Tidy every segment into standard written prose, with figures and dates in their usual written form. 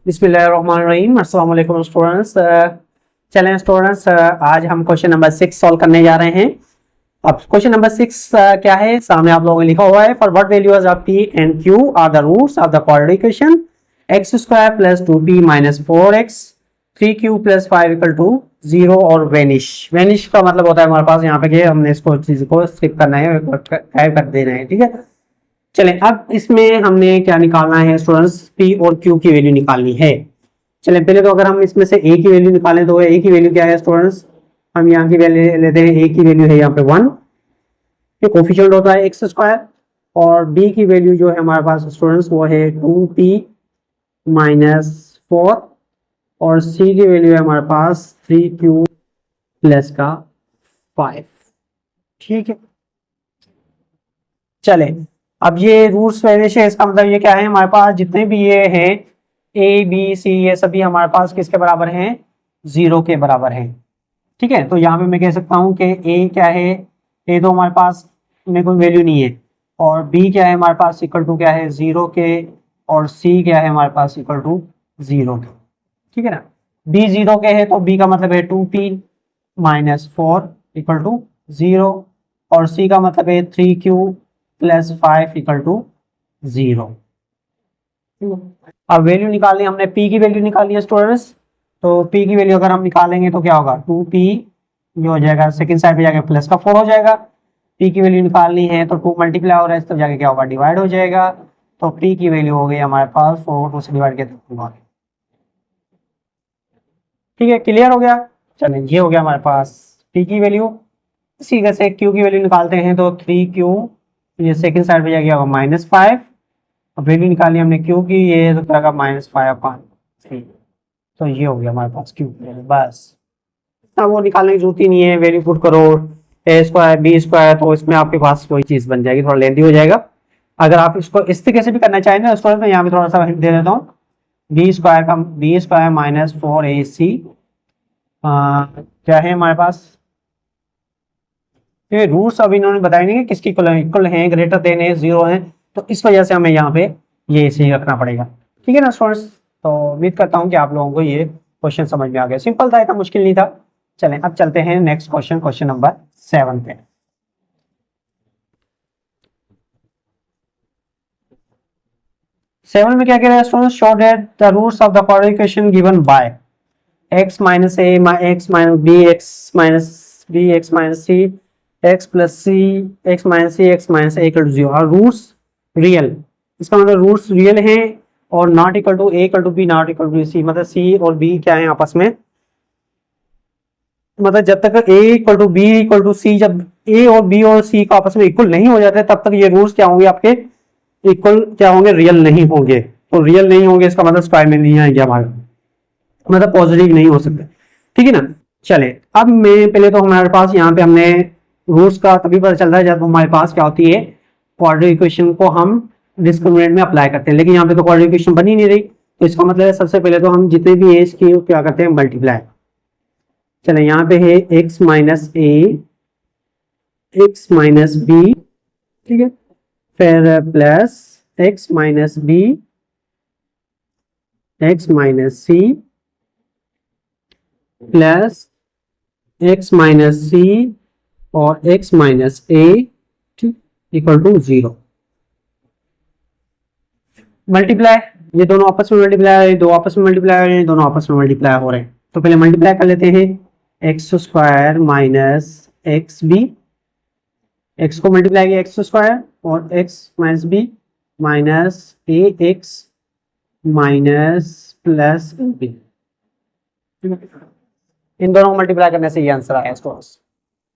बिस्मिल्लाहिर्रहमानिर्रहीम। अस्सलाम वालेकुम स्टूडेंट्स। चलें स्टूडेंट्स, आज हम क्वेश्चन नंबर 6 सॉल्व करने जा रहे हैं। अब क्वेश्चन नंबर 6 क्या है, सामने आप लोगों ने लिखा हुआ है, for what values of P and Q are the roots of the quadratic equation X square plus 2p minus 4x 3q plus 5 equal to 0 और वेनिश। वेनिश का मतलब होता है हमारे पास यहाँ पे कि हमने इसको चीज को स्किप करना है, गायब कर देना है। ठीक है, चलें अब इसमें हमने क्या निकालना है स्टूडेंट्स, पी और क्यू की वैल्यू निकालनी है। चलें पहले तो अगर हम इसमें से ए की वैल्यू निकालें तो ए की वैल्यू क्या है स्टूडेंट्स, हम यहाँ की वैल्यू लेते हैं। ए की वैल्यू है यहाँ पे 1, ये कोफिशिएंट होता है एक्स स्क्वायर, और बी की वैल्यू जो है हमारे पास स्टूडेंट्स वो है 2p माइनस 4, और सी की वैल्यू है हमारे पास 3q प्लस का 5। ठीक है, चले अब ये रूट्स वेरिएशन है, इसका मतलब ये क्या है, हमारे पास जितने भी ये हैं ए बी सी, ये सभी हमारे पास किसके बराबर हैं, 0 के बराबर हैं। ठीक है, तो यहाँ पे मैं कह सकता हूँ कि ए क्या है, ए तो हमारे पास में कोई वैल्यू नहीं है, और बी क्या है हमारे पास इक्वल टू क्या है 0 के, और सी क्या है हमारे पास इक्वल टू 0 के। ठीक है ना, बी 0 के है तो बी का मतलब है 2p माइनस 4 इक्वल टू 0, और सी का मतलब है 3q प्लस 5 इक्वल टू 0। अब वैल्यू निकालनी, हमने p की वैल्यू निकाली है स्टूडेंट्स, तो p की वैल्यू अगर हम निकालेंगे तो क्या होगा, 2p ये हो जाएगा, सेकंड साइड पे जाके प्लस का 4 हो जाएगा। p की वैल्यू निकालनी है तो 2 मल्टीप्लाई हो रहा है, तब जाके क्या होगा, डिवाइड हो जाएगा। तो p की वैल्यू हो गई हमारे पास 4, 2 से डिवाइड किया तो। ठीक है, क्लियर हो गया। चलें ये हो गया हमारे पास p की वैल्यू। इसी तरह से q की वैल्यू निकालते हैं तो 3q, ये सेकंड साइड पे जाके होगा -5। अब वैल्यू निकाली हमने q की, ये तो क्या होगा -5/3। तो ये हो गया हमारे पास q की वैल्यू। बस अब वो निकालने की जरूरत ही नहीं है, वैल्यू पुट करो a स्क्वायर b स्क्वायर, तो इसमें आपके पास कोई चीज बन जाएगी, थोड़ा लेंदी हो जाएगा। अगर आप इसको इस तरीके से भी करना चाहें ना स्टूडेंट, मैं यहाँ पे थोड़ा सा हिंट दे देता हूँ। b स्क्वायर माइनस 4ac क्या है हमारे पास, ये रूट्स अभी इन्होंने बताया नहीं कि किसकी इक्वल हैं, ग्रेटर देन है, 0 है, तो इस वजह से हमें यहाँ पे ये इसे रखना पड़ेगा। ठीक है ना स्टूडेंट्स, तो उम्मीद करता हूँ कि आप लोगों को ये क्वेश्चन समझ में आ गया, सिंपल था, इतना मुश्किल नहीं था। चलें अब चलते हैं नेक्स्ट क्वेश्चन, क्वेश्चन नंबर 7 पे। 7 में क्या कह रहा है students, show that the roots of the quadratic equation given by x minus a x minus b x minus b x minus c x plus c x minus c x minus a equal to 0 और roots real. इसका मतलब roots real हैं और not equal to a equal to b not equal to c, मतलब c और b क्या है आपस में, मतलब जब तक a equal to b equal to c, जब a और b और c का आपस में इक्वल नहीं हो जाते तब तक ये रूट्स क्या होंगे आपके, इक्वल क्या होंगे, रियल नहीं होंगे। तो रियल नहीं होंगे इसका मतलब स्क्वायर में नहीं आएंगे हमारे, मतलब पॉजिटिव नहीं हो सकते। ठीक है ना, चले अब मैं पहले तो हमारे पास यहाँ पे हमने रूट्स का तभी पता चलता है जब हमारे पास क्या होती है, क्वाड्रेटिक इक्वेशन को हम डिस्क्रिमिनेंट में अप्लाई करते हैं, लेकिन यहाँ पे तो क्वाड्रेटिक इक्वेशन बनी नहीं रही, तो इसका मतलब है सबसे पहले तो हम जितने भी एज की क्या करते हैं, मल्टीप्लाई। चले यहाँ पे है x minus a x minus b, ठीक है, फिर plus x minus b x minus c plus x minus c और x माइनस ए, ठीक, इक्वल टू 0। मल्टीप्लाई, ये दोनों आपस में मल्टीप्लाई, ये दो आपस में मल्टीप्लाई हो रहे हैं, दोनों आपस में मल्टीप्लाई हो रहे हैं, तो पहले मल्टीप्लाई कर लेते हैं। X square minus X B, X को मल्टीप्लाई किया एक्स स्क्वायर, और एक्स माइनस बी माइनस ए एक्स माइनस प्लस बी, इन दोनों को मल्टीप्लाई करने से ये आंसर आया स्टूडेंट्स।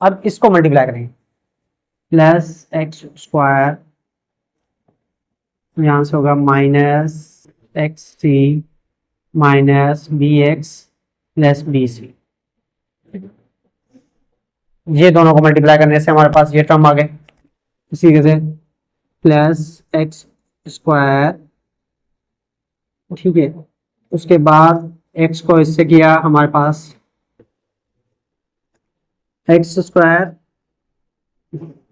अब इसको मल्टीप्लाई करेंगे, प्लस एक्स स्क्वायर, यहां से होगा minus x c minus b x plus B c, ये दोनों को मल्टीप्लाई करने से हमारे पास ये टर्म आ गए। इसी तरह से प्लस एक्स स्क्वायर, ठीक है, उसके बाद एक्स को इससे किया हमारे पास x square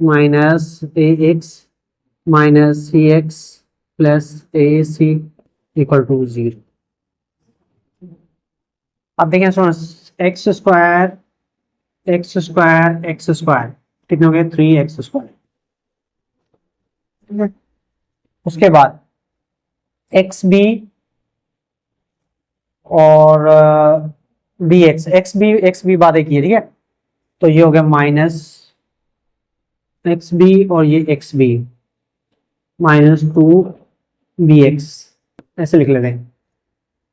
minus A x minus c x plus A C equal to 0। अब देखें students, x square x square x square कितने हो गए, 3x स्क्वायर। उसके बाद एक्स बी और बी एक्स बी बाद एक ही है, ठीक है। तो ये हो गया माइनस एक्स बी और ये एक्स बी -2bx, ऐसे लिख लेते हैं।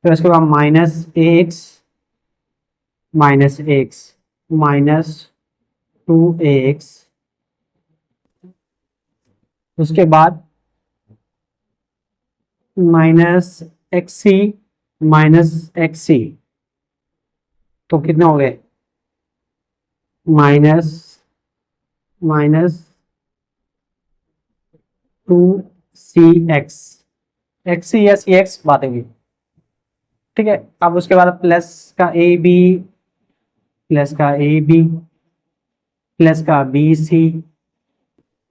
फिर उसके बाद -x -2ax, उसके बाद -xc -xc, तो कितने हो गए, माइनस 2cx, xc या cx बात होगी, ठीक है। अब उसके बाद प्लस का ए बी प्लस का बी सी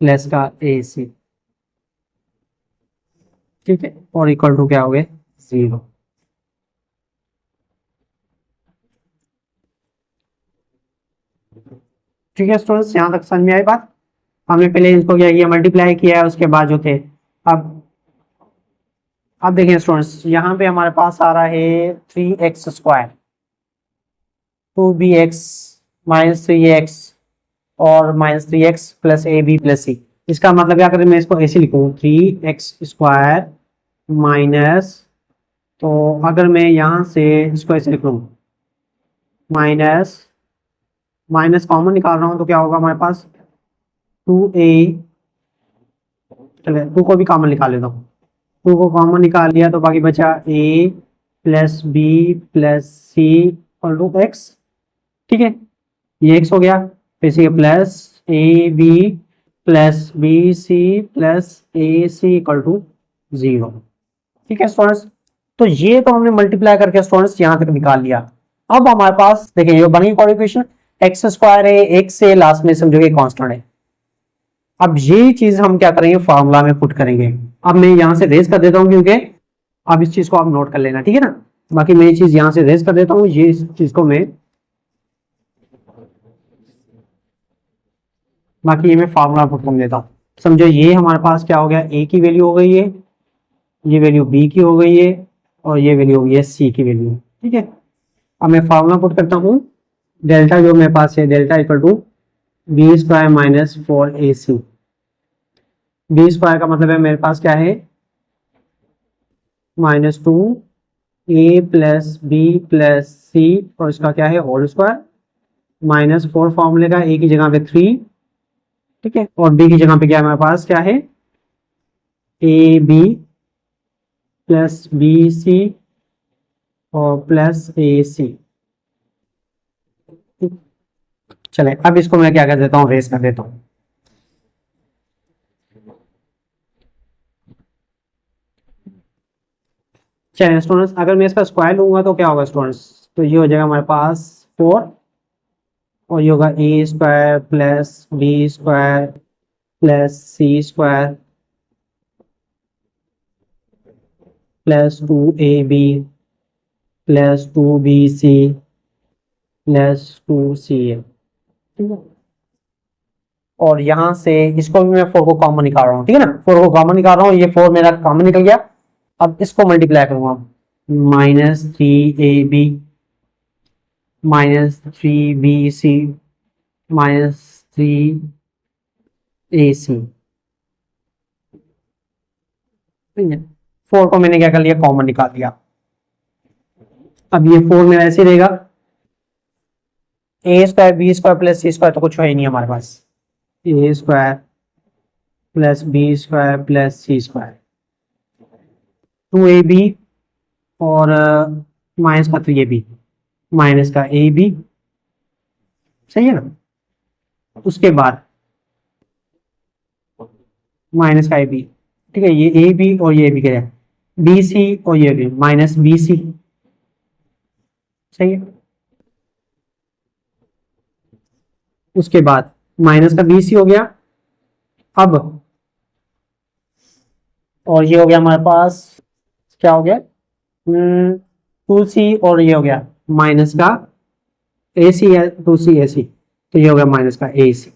प्लस का ए सी, ठीक है, और इक्वल टू क्या हो गए, 0। ठीक है स्टूडेंट्स, यहां तक समझ में आई बात। हमने पहले इसको क्या किया, मल्टीप्लाई किया है, उसके बाद जो थे। अब देखिए स्टूडेंट्स, यहाँ पे हमारे पास आ रहा है 3x स्क्वायर 2bx -3x और -3x plus A B plus c. इसका मतलब क्या करें, मैं इसको ऐसे लिखूँ 3x स्क्वायर माइनस, तो अगर मैं यहाँ से इसको ऐसे लिख लूँ माइनस कॉमन निकाल रहा हूँ तो क्या होगा हमारे पास 2a, चले 2 को भी कॉमन निकाल लेता हूँ, 2 को कॉमन निकाल लिया तो बाकी बचा a प्लस बी प्लस सी और टू एक्स, ठीक है, ये x हो गया। फिर plus A B plus B C plus A C equal to 0, ठीक है स्टूडेंट्स। तो ये तो हमने मल्टीप्लाई करके स्टूडेंट्स यहां तक निकाल लिया। अब हमारे पास देखिए ये बनी इक्वेशन, एक्स स्क्वायर है, एक से लास्ट में समझो कि कांस्टेंट है। अब ये चीज हम क्या करेंगे, फॉर्मूला में पुट करेंगे। अब मैं यहां से रेज कर देता हूं, क्योंकि अब इस चीज को आप नोट कर लेना, ठीक है ना। बाकी मैं ये चीज यहां से रेज कर देता हूं, ये इस चीज को मैं बाकी ये मैं फार्मूला पुट कर देता हूं। समझो ये हमारे पास क्या हो गया, ए की वैल्यू हो गई है, ये वैल्यू बी की हो गई है, और ये वैल्यू हो गई है सी की वैल्यू, ठीक है। अब मैं फार्मूला पुट करता हूं, डेल्टा जो मेरे पास है, delta equal to B square minus 4ac। B square का मतलब है मेरे पास क्या है, -2a प्लस बी प्लस सी, और इसका क्या है होल स्क्वायर, -4 फॉर्मूले का, ए की जगह पे 3, ठीक है, और बी की जगह पे क्या है हमारे पास, क्या है A B plus B C और प्लस ए सी। चले अब इसको मैं क्या कर देता हूँ, रेस कर देता हूँ। चलिए स्टूडेंट्स, अगर मैं इसका स्क्वायर लूंगा तो क्या होगा स्टूडेंट्स, तो ये हो जाएगा हमारे पास 4, और ये होगा a square plus b square plus c square plus 2ab plus 2bc plus 2ca, ठीक है। और यहां से इसको भी मैं 4 को कॉमन निकाल रहा हूँ, ठीक है ना, 4 को कॉमन निकाल रहा हूँ, ये 4 मेरा कॉमन निकल गया। अब इसको मल्टीप्लाई करूंगा, -3ab -3bc -3ac, ठीक है। 4 को मैंने क्या कर लिया, कॉमन निकाल दिया। अब ये 4 मेरा ऐसे रहेगा, a square b square plus c square तो कुछ है ही नहीं हमारे पास, a square plus b square plus c square, 2ab और माइनस का 3ab माइनस का ए बी, सही है ना। उसके बाद माइनस का ए बी, ठीक है, ये ए बी और ये बी क्या है, बी सी और ये भी माइनस बी सी, सही है। उसके बाद माइनस का बी सी हो गया। अब और ये हो गया हमारे पास क्या हो गया, 2c, और ये हो गया माइनस का AC है, दूसरी AC, तो ये हो गया माइनस का AC।